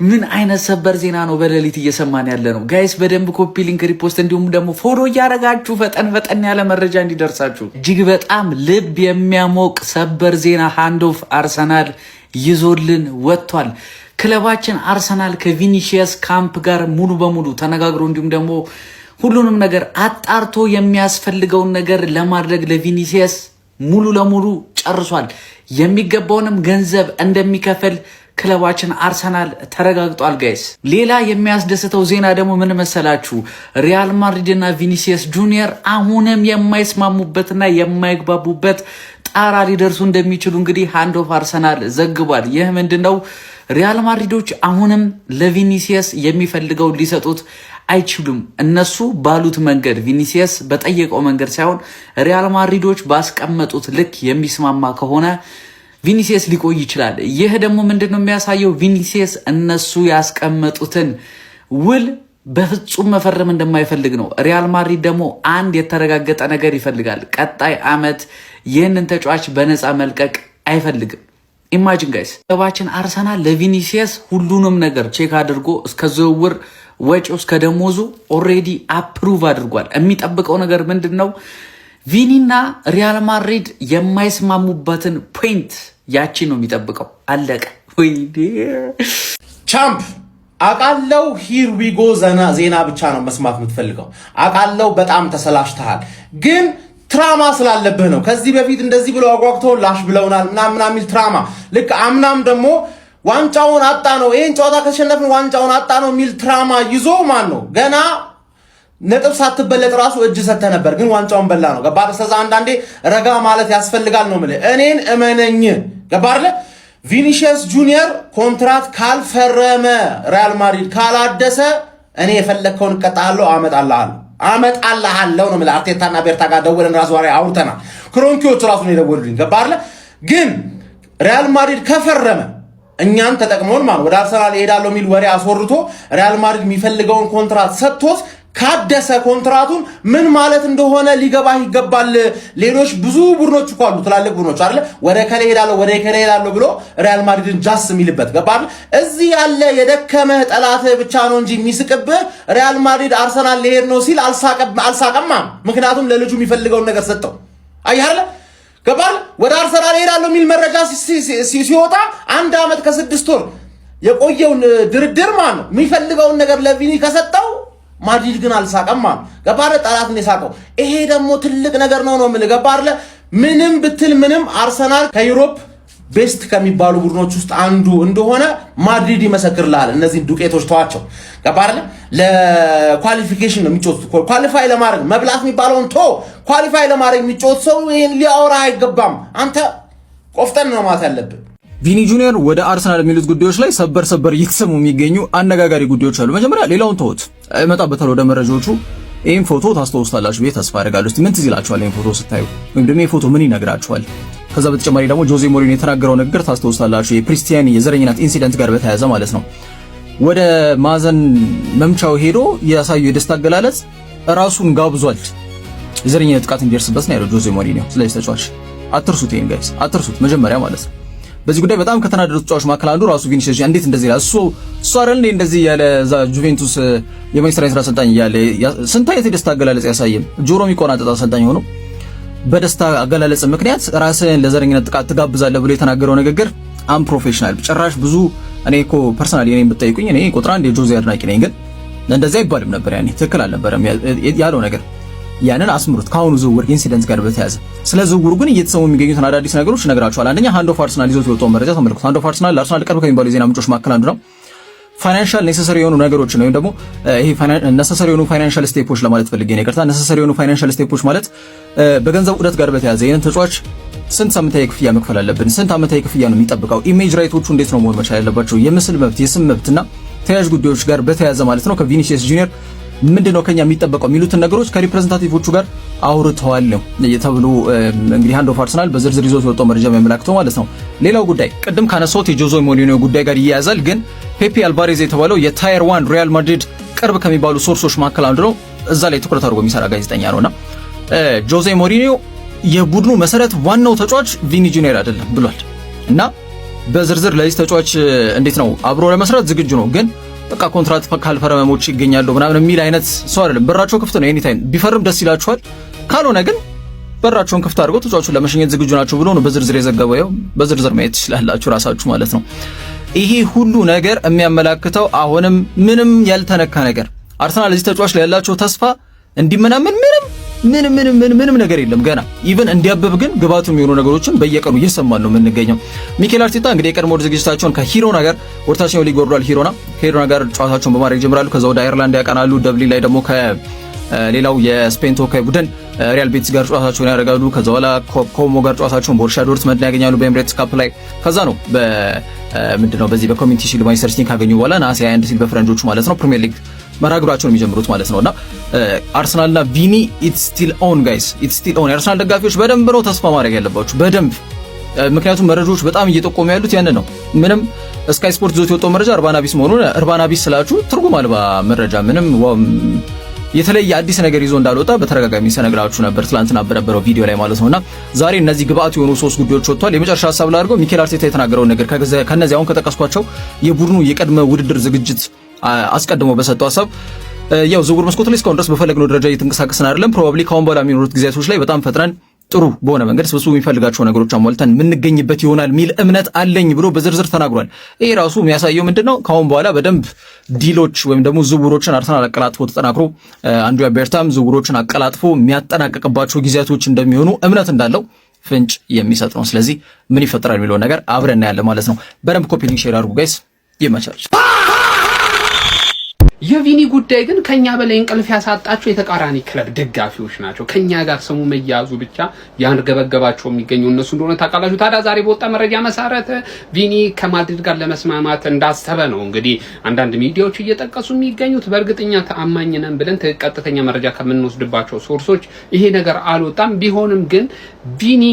ምን አይነት ሰበር ዜና ነው በሌሊት እየሰማን ያለ ነው ጋይስ? በደንብ ኮፒ ሊንክ፣ ሪፖስት እንዲሁም ደግሞ ፎሎ እያደረጋችሁ ፈጠን ያለ መረጃ እንዲደርሳችሁ። እጅግ በጣም ልብ የሚያሞቅ ሰበር ዜና ሃንድ ኦፍ አርሰናል ይዞልን ወጥቷል። ክለባችን አርሰናል ከቪኒሲየስ ካምፕ ጋር ሙሉ በሙሉ ተነጋግሮ እንዲሁም ደግሞ ሁሉንም ነገር አጣርቶ የሚያስፈልገውን ነገር ለማድረግ ለቪኒሲየስ ሙሉ ለሙሉ ጨርሷል። የሚገባውንም ገንዘብ እንደሚከፈል ክለባችን አርሰናል ተረጋግጧል ጋይስ። ሌላ የሚያስደስተው ዜና ደግሞ ምን መሰላችሁ? ሪያል ማድሪድ እና ቪኒሲየስ ጁኒየር አሁንም የማይስማሙበትና የማይግባቡበት ጣራ ሊደርሱ እንደሚችሉ እንግዲህ ሃንድ ኦፍ አርሰናል ዘግቧል። ይህ ምንድነው? ሪያል ማድሪዶች አሁንም ለቪኒሲየስ የሚፈልገው ሊሰጡት አይችሉም። እነሱ ባሉት መንገድ ቪኒሲየስ በጠየቀው መንገድ ሳይሆን ሪያል ማድሪዶች ባስቀመጡት ልክ የሚስማማ ከሆነ ቪኒሲየስ ሊቆይ ይችላል። ይህ ደግሞ ምንድነው የሚያሳየው? ቪኒሲየስ እነሱ ያስቀመጡትን ውል በፍጹም መፈረም እንደማይፈልግ ነው። ሪያል ማድሪድ ደግሞ አንድ የተረጋገጠ ነገር ይፈልጋል። ቀጣይ ዓመት ይህንን ተጫዋች በነፃ መልቀቅ አይፈልግም። ኢማጂን ጋይስ፣ ክለባችን አርሰናል ለቪኒሲየስ ሁሉንም ነገር ቼክ አድርጎ እስከ ዝውውር ወጪው እስከ ደሞዙ ኦልሬዲ አፕሩቭ አድርጓል። የሚጠብቀው ነገር ምንድን ነው? ቪኒና ሪያል ማድሪድ የማይስማሙበትን ፖይንት ያቺ ነው የሚጠብቀው። አለቀ። ቻምፕ አቃለው ሂር ዊጎ ዜና ብቻ ነው መስማት የምትፈልገው። አቃለው በጣም ተሰላሽተሃል፣ ግን ትራማ ስላለብህ ነው። ከዚህ በፊት እንደዚህ ብለው አጓግተው ላሽ ብለውናል ምናምን የሚል ትራማ፣ ልክ አምናም ደግሞ ዋንጫውን አጣ ነው ይሄን ጨዋታ ከተሸነፍን ዋንጫውን አጣ ነው የሚል ትራማ ይዞ ማን ነው ገና ነጥብ ሳትበለጥ ራሱ እጅ ሰተ ነበር፣ ግን ዋንጫውን በላ ነው። ገባ? ስለዚህ አንዳንዴ ረጋ ማለት ያስፈልጋል ነው የምልህ። እኔን እመነኝ። ገባ አይደለ? ቪኒሲየስ ጁኒየር ኮንትራት ካልፈረመ ሪያል ማድሪድ ካላደሰ እኔ የፈለግከውን እቀጣለሁ፣ አመጣልሃለሁ ነው የምልህ። አርቴታና ቤርታ ጋር ደውለን ራሱ ዋሪ አውርተናል። ክሮንኪዎች ራሱ ነው የደወሉልኝ። ገባ አይደለ? ግን ሪያል ማድሪድ ከፈረመ እኛን ተጠቅመውን ማለት ወደ አርሰናል እሄዳለሁ የሚል ወሬ አስወርቶ ሪያል ማድሪድ የሚፈልገውን ኮንትራት ሰጥቶት ካደሰ ኮንትራቱን ምን ማለት እንደሆነ ሊገባህ ይገባል። ሌሎች ብዙ ቡድኖች እኮ አሉ፣ ትላልቅ ቡድኖች አይደለ? ወደ ከሌ ሄዳለሁ ብሎ ሪያል ማድሪድን ጃስ የሚልበት ገባህ? እዚህ ያለ የደከመህ ጠላትህ ብቻ ነው እንጂ የሚስቅብህ ሪያል ማድሪድ አርሰናል ሊሄድ ነው ሲል አልሳቀማ። ምክንያቱም ለልጁ የሚፈልገውን ነገር ሰጠው። አየህ አይደለ? ገባህ? ወደ አርሰናል ሄዳለሁ የሚል መረጃ ሲወጣ 1 ዓመት ከ6 ወር የቆየውን ድርድር ማለት ነው የሚፈልገውን ነገር ለቪኒ ከሰጠው ማድሪድ ግን አልሳቀም ማለት ገባህ? ጠላት ነው የሳቀው። ይሄ ደግሞ ትልቅ ነገር ነው የምልህ። ገባህ? ምንም ብትል ምንም አርሰናል ከዩሮፕ ቤስት ከሚባሉ ቡድኖች ውስጥ አንዱ እንደሆነ ማድሪድ ይመሰክርልሃል። እነዚህ ዱቄቶች ተዋቸው። ገባህ? ለኳሊፊኬሽን ነው የሚጮት። ኳሊፋይ ለማድረግ መብላት የሚባለውን ኳሊፋይ ለማድረግ የሚጮት ሰው ይሄን ሊያወራ አይገባም። አንተ ቆፍጠን ነው ማለት ያለብህ። ቪኒ ጁኒየር ወደ አርሰናል የሚሉት ጉዳዮች ላይ ሰበር እየተሰሙ የሚገኙ አነጋጋሪ ጉዳዮች አሉ። መጀመሪያ ሌላውን ተውት፣ እመጣበታለሁ ወደ መረጃዎቹ። ይህን ፎቶ ታስታውሱታላችሁ ብዬ ተስፋ አደርጋለሁ። እስቲ ምን ትዝ ይላችኋል ይህን ፎቶ ስታዩ? ወይም ደግሞ ይህ ፎቶ ምን ይነግራችኋል? ከዛ በተጨማሪ ደግሞ ጆዜ ሞሪኒዮ የተናገረው ነገር ታስታውሱታላችሁ፣ የፕሪስቲያኒ የዘረኝነት ኢንሲደንት ጋር በተያያዘ ማለት ነው። ወደ ማዘን መምቻው ሄዶ ያሳዩ የደስታ አገላለጽ ራሱን ጋብዟል፣ የዘረኝነት ጥቃት እንዲደርስበት ነው ያለው ጆዜ ሞሪኒዮ። ስለዚህ ተጫዋች አትርሱት፣ ይሄን ጋይስ አትርሱት መጀመሪያ ማለት ነው። በዚህ ጉዳይ በጣም ከተናደዱት ተጫዋቾች መካከል አንዱ ራሱ ቪኒሲየስ እንዴት እንደዚህ ይላል? እሱ አይደል እንደዚህ ያለ ዛ ጁቬንቱስ የማንቸስተር ዩናይትድ አሰልጣኝ ያለ ስንት አይነት የደስታ አገላለጽ ያሳየም ጆሮ የሚቆናጠጥ አሰልጣኝ ሆኖ በደስታ አገላለጽ ምክንያት ራስን ለዘረኝነት ጥቃት ትጋብዛለህ ብሎ የተናገረው ንግግር አንፕሮፌሽናል። ጭራሽ ብዙ እኔ እኮ ፐርሰናሊ እኔን ብትጠይቁኝ እኔ ቁጥር 1 የጆዜ አድናቂ ነኝ፣ ግን እንደዚህ አይባልም ነበር። ያኔ ትክክል አልነበረም ያለው ነገር። ያንን አስምሩት ከአሁኑ ዝውውር ኢንሲደንት ጋር በተያያዘ። ስለ ዝውውሩ ግን እየተሰሙ የሚገኙትን አዳዲስ ነገሮች እነግራችኋለሁ። አንደኛ ሃንድ ኦፍ አርሰናል ይዞት የወጣው መረጃ ተመልከቱ። ሃንድ ኦፍ አርሰናል ለአርሰናል ቅርብ ከሚባሉ የዜና ምንጮች መካከል አንዱ ነው። ፋይናንሻል ኔሰሰሪ የሆኑ ነገሮች ነው፣ ወይም ደግሞ ይሄ ኔሰሰሪ የሆኑ ፋይናንሻል ስቴፖች ለማለት ፈልጌ ነው። ይቅርታ፣ ኔሰሰሪ የሆኑ ፋይናንሻል ስቴፖች ማለት በገንዘብ ዑደት ጋር በተያያዘ ይሄን ተጫዋች ስንት ሳምንታዊ ክፍያ መክፈል አለብን፣ ስንት ዓመታዊ ክፍያ ነው የሚጠብቀው፣ ኢሜጅ ራይቶቹ እንዴት ነው መሆን መቻል ያለባቸው፣ የምስል መብት፣ የስም መብትና ተያያዥ ጉዳዮች ጋር በተያያዘ ማለት ነው ከቪኒሲየስ ጁኒየር ምንድነው ከኛ የሚጠበቀው የሚሉትን ነገሮች ከሪፕሬዘንታቲቮቹ ጋር አውርተዋል ነው ተብሎ እንግዲህ ሃንድ ኦፍ አርሰናል በዝርዝር ይዞት የወጣው መረጃ የሚያመላክተው ማለት ነው። ሌላው ጉዳይ ቅድም ካነሳሁት የጆዜ ሞሪኒዮ ጉዳይ ጋር ይያያዛል፣ ግን ፔፔ አልቫሬዝ የተባለው የታየር 1 ሪያል ማድሪድ ቅርብ ከሚባሉ ሶርሶች መካከል አንዱ ነው። እዛ ላይ ትኩረት አድርጎ የሚሰራ ጋዜጠኛ ነውና ጆዜ ሞሪኒዮ የቡድኑ መሰረት ዋናው ተጫዋች ቪኒ ጁኒየር አይደለም ብሏል እና በዝርዝር ለዚህ ተጫዋች እንዴት ነው አብሮ ለመስራት ዝግጁ ነው፣ ግን በቃ ኮንትራት ካልፈረመሞች ይገኛሉ ምናምን የሚል አይነት ሰው አይደለም። በራቸው ክፍት ነው። ኤኒ ታይም ቢፈርም ደስ ይላችኋል፣ ካልሆነ ግን በራቸውን ክፍት አድርገው ተጫዋቹን ለመሸኘት ዝግጁ ናቸው ብሎ ነው በዝርዝር የዘገበው። ያው በዝርዝር ማየት ትችላላችሁ ራሳችሁ ማለት ነው። ይሄ ሁሉ ነገር የሚያመላክተው አሁንም ምንም ያልተነካ ነገር አርሰናል ለዚህ ተጫዋች ላይ ያላቸው ተስፋ እንዲመናመን ምንም ነገር የለም ገና። ኢቭን እንዲያብብ ግን ግባቱ የሚሆኑ ነገሮችን በየቀኑ እየሰማን ነው የምንገኘው። ሚኬል አርቴታ እንግዲህ የቀድሞ ዝግጅታቸውን ከሂሮና ጋር ወርታቸው ሊግ ወርዷል። ሂሮና ጋር ጨዋታቸውን በማድረግ ይጀምራሉ። ከዛ ወደ አየርላንድ ያቀናሉ። ደብሊን ላይ ደግሞ ከሌላው የስፔን ተወካይ ቡድን ሪያል ቤቲስ ጋር ጨዋታቸውን ያደርጋሉ። ከዛ በኋላ ኮሞ ጋር ጨዋታቸውን ቦሩሲያ ዶርትመንድ ያገኛሉ በኤምሬትስ ካፕ ላይ። ከዛ ነው ምንድነው በዚህ በኮሚኒቲ ሺልድ ማንቸስተር ሲቲን ካገኙ በኋላ ነሐሴ 21 ሲል በፈረንጆቹ ማለት ነው ፕሪሚየር ሊግ መራግብራቸውን የሚጀምሩት ማለት ነውና አርሰናልና ቪኒ ኢትስ ስቲል ኦን ጋይስ፣ ኢትስ ስቲል ኦን። የአርሰናል ደጋፊዎች በደንብ ነው ተስፋ ማድረግ ያለባችሁ በደንብ። ምክንያቱም መረጃዎች በጣም እየጠቆሙ ያሉት ያንን ነው። ምንም ስካይ ስፖርት ዞት የወጣው መረጃ እርባና ቢስ መሆኑን እርባና ቢስ ስላችሁ ትርጉም አልባ መረጃ ምንም የተለየ አዲስ ነገር ይዞ እንዳልወጣ በተረጋጋሚ ሰነግራችሁ ነበር ትላንትና በነበረው ቪዲዮ ላይ ማለት ነውና ዛሬ እነዚህ ግብአት የሆኑ 3 ጉዳዮች ወጥቷል። የመጨረሻ ሐሳብ ላይ አድርገው ሚኬል አርቴታ የተናገረውን ነገር ከነዚህ አሁን ከጠቀስኳቸው የቡድኑ የቀድመ ውድድር ዝግጅት አስቀድሞ በሰጠው ሐሳብ ያው ዝውውር መስኮት ላይ እስካሁን ድረስ በፈለግነው ደረጃ እየተንቀሳቀስን አይደለም። ፕሮባብሊ ካሁን በኋላ የሚኖሩት ጊዜያቶች ላይ በጣም ፈጥነን ጥሩ በሆነ መንገድ ስብስቡ የሚፈልጋቸው ነገሮች አሟልተን የምንገኝበት ይሆናል ሚል እምነት አለኝ ብሎ በዝርዝር ተናግሯል። ይሄ ራሱ የሚያሳየው ምንድነው ካሁን በኋላ በደንብ ዲሎች ወይም ደግሞ ዝውውሮችን አርሰናል አቀላጥፎ ተጠናክሮ አንድሪያ ቤርታም ዝውውሮችን አቀላጥፎ የሚያጠናቅቅባቸው ጊዜያቶች እንደሚሆኑ እምነት እንዳለው ፍንጭ የሚሰጥ ነው። ስለዚህ ምን ይፈጠራል የሚለው ነገር አብረን እናያለን ማለት ነው። በደንብ ኮፒ ሊንክ ሼር አድርጉ ጋይስ፣ ይመቻች። የቪኒ ጉዳይ ግን ከኛ በላይ እንቅልፍ ያሳጣቸው የተቃራኒ ክለብ ደጋፊዎች ናቸው። ከኛ ጋር ስሙ መያዙ ብቻ ያንገበገባቸው የሚገኘው እነሱ እንደሆነ ታውቃላችሁ። ታዲያ ዛሬ በወጣ መረጃ መሰረት ቪኒ ከማድሪድ ጋር ለመስማማት እንዳሰበ ነው እንግዲህ አንዳንድ ሚዲያዎች እየጠቀሱ የሚገኙት። በእርግጠኛ ተአማኝ ነን ብለን ቀጥተኛ መረጃ ከምንወስድባቸው ሶርሶች ይሄ ነገር አልወጣም። ቢሆንም ግን ቪኒ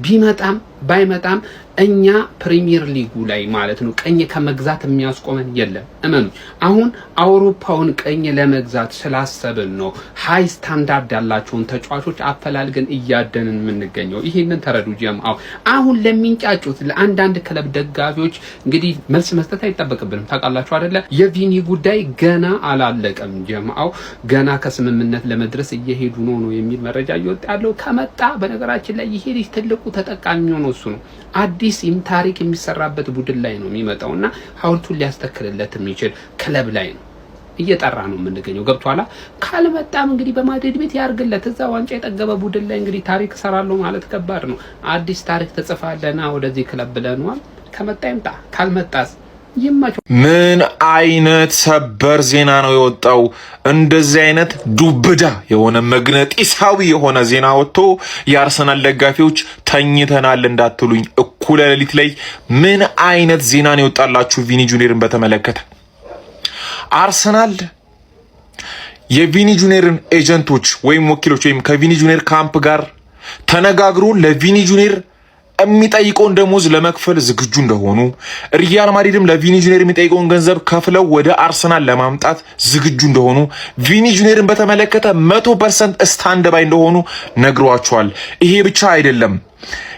ቢመጣም ባይመጣም እኛ ፕሪሚየር ሊጉ ላይ ማለት ነው ቀኝ ከመግዛት የሚያስቆመን የለም። እመኑ። አሁን አውሮፓውን ቀኝ ለመግዛት ስላሰብን ነው ሃይ ስታንዳርድ ያላቸውን ተጫዋቾች አፈላልገን እያደንን የምንገኘው። ይሄንን ተረዱ ጀምአው። አሁን ለሚንጫጩት ለአንዳንድ ክለብ ደጋፊዎች እንግዲህ መልስ መስጠት አይጠበቅብንም። ታውቃላችሁ አይደለ? የቪኒ ጉዳይ ገና አላለቀም ጀምአው። ገና ከስምምነት ለመድረስ እየሄዱ ነው የሚል መረጃ እየወጣ ያለው። ከመጣ በነገራችን ላይ ይሄ ልጅ ትልቁ ተጠቃሚ ነው እሱ ነው። አዲስ ታሪክ የሚሰራበት ቡድን ላይ ነው የሚመጣውና ሐውልቱን ሊያስተክልለት የሚችል ክለብ ላይ ነው እየጠራ ነው የምንገኘው። ገብቷላ? ካልመጣም እንግዲህ በማድሪድ ቤት ያርግለት። እዛ ዋንጫ የጠገበ ቡድን ላይ እንግዲህ ታሪክ ሰራለሁ ማለት ከባድ ነው። አዲስ ታሪክ ተጽፋለና ወደዚህ ክለብ ብለናል። ከመጣ ይምጣ፣ ካልመጣስ ይማቸው። ምን አይነት ሰበር ዜና ነው የወጣው? እንደዚህ አይነት ዱብዳ የሆነ መግነጢሳዊ የሆነ ዜና ወጥቶ የአርሰናል ደጋፊዎች ተኝተናል እንዳትሉኝ፣ እኩለ ሌሊት ላይ ምን አይነት ዜና ነው የወጣላችሁ? ቪኒ ጁኒየርን በተመለከተ አርሰናል የቪኒ ጁኒየርን ኤጀንቶች ወይም ወኪሎች ወይም ከቪኒ ጁኒየር ካምፕ ጋር ተነጋግሮ ለቪኒ ጁኒየር የሚጠይቀውን ደሞዝ ለመክፈል ዝግጁ እንደሆኑ፣ ሪያል ማድሪድም ለቪኒ ጁኒየር የሚጠይቀውን ገንዘብ ከፍለው ወደ አርሰናል ለማምጣት ዝግጁ እንደሆኑ፣ ቪኒ ጁኒየርን በተመለከተ 100% ስታንድ ባይ እንደሆኑ ነግሯቸዋል። ይሄ ብቻ አይደለም።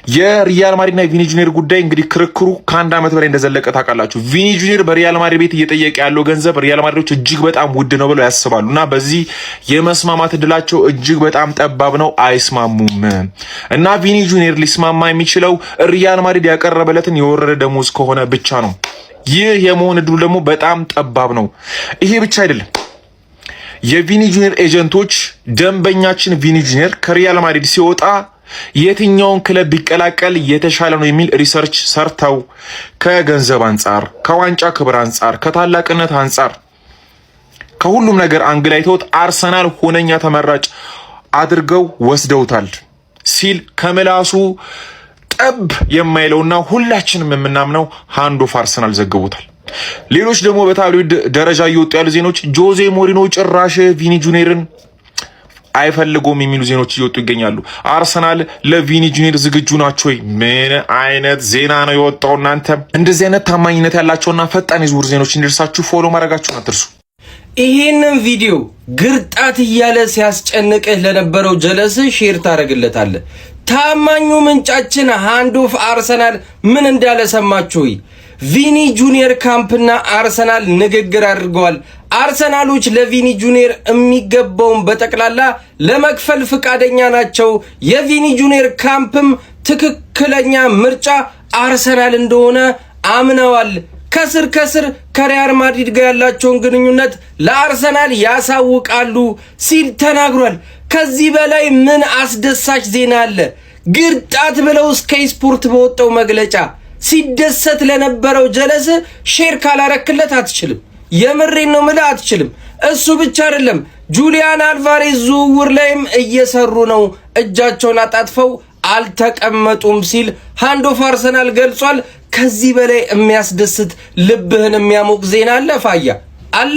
የሪያል ማድሪድና የቪኒ ጁኒየር ጉዳይ እንግዲህ ክርክሩ ከአንድ ዓመት በላይ እንደዘለቀ ታውቃላችሁ። ቪኒ ጁኒየር በሪያል ማድሪድ ቤት እየጠየቀ ያለው ገንዘብ ሪያል ማድሪዶች እጅግ በጣም ውድ ነው ብለው ያስባሉ እና በዚህ የመስማማት እድላቸው እጅግ በጣም ጠባብ ነው፣ አይስማሙም። እና ቪኒ ጁኒየር ሊስማማ የሚችለው ሪያል ማድሪድ ያቀረበለትን የወረደ ደሞዝ ከሆነ ብቻ ነው። ይህ የመሆን እድሉ ደግሞ በጣም ጠባብ ነው። ይሄ ብቻ አይደለም። የቪኒ ጁኒየር ኤጀንቶች ደንበኛችን ቪኒ ጁኒየር ከሪያል ማድሪድ ሲወጣ የትኛውን ክለብ ቢቀላቀል የተሻለ ነው የሚል ሪሰርች ሰርተው ከገንዘብ አንጻር፣ ከዋንጫ ክብር አንጻር፣ ከታላቅነት አንጻር ከሁሉም ነገር አንግል አይተውት አርሰናል ሁነኛ ተመራጭ አድርገው ወስደውታል ሲል ከመላሱ ጠብ የማይለውና ሁላችንም የምናምነው ሃንድ ኦፍ አርሰናል ዘግቦታል። ሌሎች ደግሞ በታብሎይድ ደረጃ እየወጡ ያሉ ዜናዎች ጆዜ ሞሪኖ ጭራሽ ቪኒ ጁኒየርን አይፈልጎም የሚሉ ዜናዎች እየወጡ ይገኛሉ። አርሰናል ለቪኒ ጁኒየር ዝግጁ ናቸው ወይ? ምን አይነት ዜና ነው የወጣው? እናንተ እንደዚህ አይነት ታማኝነት ያላቸውና ፈጣን የዝውውር ዜናዎች እንዲደርሳችሁ ፎሎ ማድረጋችሁን አትርሱ። ይሄንን ቪዲዮ ግርጣት እያለ ሲያስጨንቅህ ለነበረው ጀለስ ሼር ታደርግለታለህ። ታማኙ ምንጫችን ሃንድ ኦፍ አርሰናል ምን እንዳለ ሰማችሁ? ቪኒ ጁኒየር ካምፕና አርሰናል ንግግር አድርገዋል። አርሰናሎች ለቪኒ ጁኒየር የሚገባውን በጠቅላላ ለመክፈል ፍቃደኛ ናቸው። የቪኒ ጁኒየር ካምፕም ትክክለኛ ምርጫ አርሰናል እንደሆነ አምነዋል። ከስር ከሪያል ማድሪድ ጋር ያላቸውን ግንኙነት ለአርሰናል ያሳውቃሉ ሲል ተናግሯል። ከዚህ በላይ ምን አስደሳች ዜና አለ? ግርጣት ብለው ስካይ ስፖርት በወጣው መግለጫ ሲደሰት ለነበረው ጀለስ ሼር ካላረክለት አትችልም። የምሬን ነው ምላ አትችልም። እሱ ብቻ አይደለም ጁሊያን አልቫሬዝ ዝውውር ላይም እየሰሩ ነው፣ እጃቸውን አጣጥፈው አልተቀመጡም ሲል ሃንድ ኦፍ አርሰናል ገልጿል። ከዚህ በላይ የሚያስደስት ልብህን የሚያሞቅ ዜና አለ? ፋያ አለ?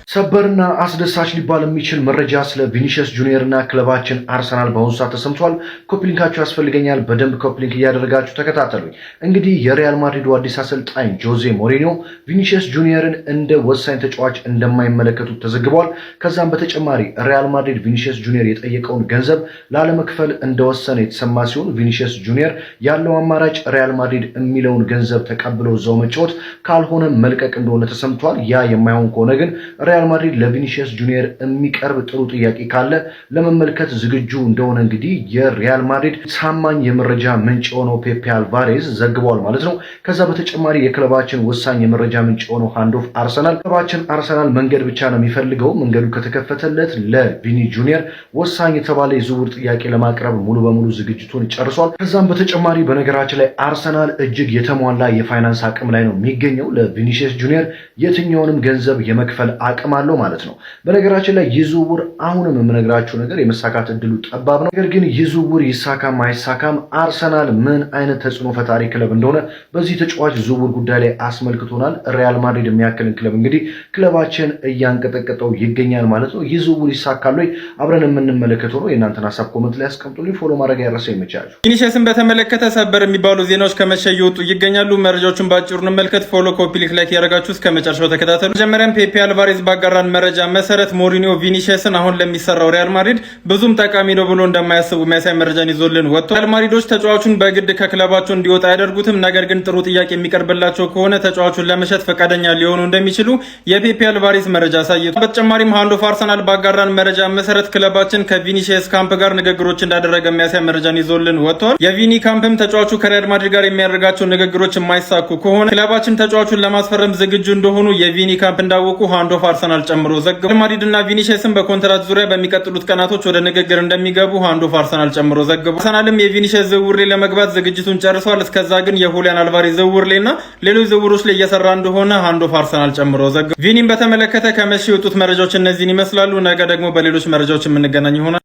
ሰበርና አስደሳች ሊባል የሚችል መረጃ ስለ ቪኒሺየስ ጁኒየር እና ክለባችን አርሰናል በአሁኑ ሰዓት ተሰምቷል። ኮፕሊንካችሁ ያስፈልገኛል። በደንብ ኮፕሊንክ እያደረጋችሁ ተከታተሉኝ። እንግዲህ የሪያል ማድሪዱ አዲስ አሰልጣኝ ጆዜ ሞሪኒዮ ቪኒሺየስ ጁኒየርን እንደ ወሳኝ ተጫዋች እንደማይመለከቱት ተዘግቧል። ከዛም በተጨማሪ ሪያል ማድሪድ ቪኒሺየስ ጁኒየር የጠየቀውን ገንዘብ ላለመክፈል እንደወሰነ የተሰማ ሲሆን ቪኒሺየስ ጁኒየር ያለው አማራጭ ሪያል ማድሪድ የሚለውን ገንዘብ ተቀብሎ እዛው መጫወት ካልሆነ መልቀቅ እንደሆነ ተሰምቷል። ያ የማይሆን ከሆነ ግን ሪያል ማድሪድ ለቪኒሺየስ ጁኒየር የሚቀርብ ጥሩ ጥያቄ ካለ ለመመልከት ዝግጁ እንደሆነ እንግዲህ የሪያል ማድሪድ ታማኝ የመረጃ ምንጭ የሆነው ፔፔ አልቫሬዝ ዘግቧል ማለት ነው። ከዛ በተጨማሪ የክለባችን ወሳኝ የመረጃ ምንጭ የሆነው ሃንድ ኦፍ አርሰናል ክለባችን አርሰናል መንገድ ብቻ ነው የሚፈልገው። መንገዱ ከተከፈተለት ለቪኒ ጁኒየር ወሳኝ የተባለ የዝውውር ጥያቄ ለማቅረብ ሙሉ በሙሉ ዝግጅቱን ጨርሷል። ከዛም በተጨማሪ በነገራችን ላይ አርሰናል እጅግ የተሟላ የፋይናንስ አቅም ላይ ነው የሚገኘው። ለቪኒሺየስ ጁኒየር የትኛውንም ገንዘብ የመክፈል አቅም አለው ማለት ነው። በነገራችን ላይ ይህ ዝውውር አሁንም የምነግራችሁ ነገር የመሳካት እድሉ ጠባብ ነው። ነገር ግን ይህ ዝውውር ይሳካም አይሳካም አርሰናል ምን አይነት ተጽዕኖ ፈጣሪ ክለብ እንደሆነ በዚህ ተጫዋች ዝውውር ጉዳይ ላይ አስመልክቶናል። ሪያል ማድሪድ የሚያክልን ክለብ እንግዲህ ክለባችን እያንቀጠቀጠው ይገኛል ማለት ነው። ይህ ዝውውር ይሳካል ወይ አብረን የምንመለከተው ነው። የእናንተን ሀሳብ ኮመንት ላይ አስቀምጡልኝ። ፎሎ ማድረግ ያረሰ ይመቻችሁ። ቪኒሺየስን በተመለከተ ሰበር የሚባሉ ዜናዎች ከመሸ እየወጡ ይገኛሉ። መረጃዎቹን ባጭሩ እንመልከት። ፎሎ፣ ኮፒ ሊንክ፣ ላይክ ያደረጋችሁ እስከ መጨረሻው ተከታተሉ። መጀመሪያም ፔፔ አልቫሬዝ ባጋራን መረጃ መሰረት ሞሪኒዮ ቪኒሺየስን አሁን ለሚሰራው ሪያል ማድሪድ ብዙም ጠቃሚ ነው ብሎ እንደማያስቡ የሚያሳይ መረጃን ይዞልን ወጥቷል። ሪያል ማድሪዶች ተጫዋቹን በግድ ከክለባቸው እንዲወጣ አያደርጉትም። ነገር ግን ጥሩ ጥያቄ የሚቀርብላቸው ከሆነ ተጫዋቹን ለመሸጥ ፈቃደኛ ሊሆኑ እንደሚችሉ የፔፔ አልቫሬዝ መረጃ አሳይቷል። በተጨማሪም ሃንድ ኦፍ አርሰናል ባጋራን መረጃ መሰረት ክለባችን ከቪኒሺየስ ካምፕ ጋር ንግግሮች እንዳደረገ የሚያሳይ መረጃን ይዞልን ወጥቷል። የቪኒ ካምፕም ተጫዋቹ ከሪያል ማድሪድ ጋር የሚያደርጋቸው ንግግሮች የማይሳኩ ከሆነ ክለባችን ተጫዋቹን ለማስፈረም ዝግጁ እንደሆኑ የቪኒ ካምፕ እንዳወቁ ሃንድ ኦፍ አርሰናል ጨምሮ ዘግቧል። ሪያል ማድሪድ እና ቪኒሺየስን በኮንትራት ዙሪያ በሚቀጥሉት ቀናቶች ወደ ንግግር እንደሚገቡ ሃንድ ኦፍ አርሰናል ጨምሮ ዘግቧል። አርሰናልም የቪኒሺየስ ዝውውር ላይ ለመግባት ዝግጅቱን ጨርሷል። እስከዛ ግን የሁሊያን አልቫሬዝ ዝውውር ላይ እና ሌሎች ዝውውሮች ላይ እየሰራ እንደሆነ ሃንድ ኦፍ አርሰናል ጨምሮ ዘግቧል። ቪኒን በተመለከተ ከመሸ የወጡት መረጃዎች እነዚህን ይመስላሉ። ነገ ደግሞ በሌሎች መረጃዎች የምንገናኝ ይሆናል።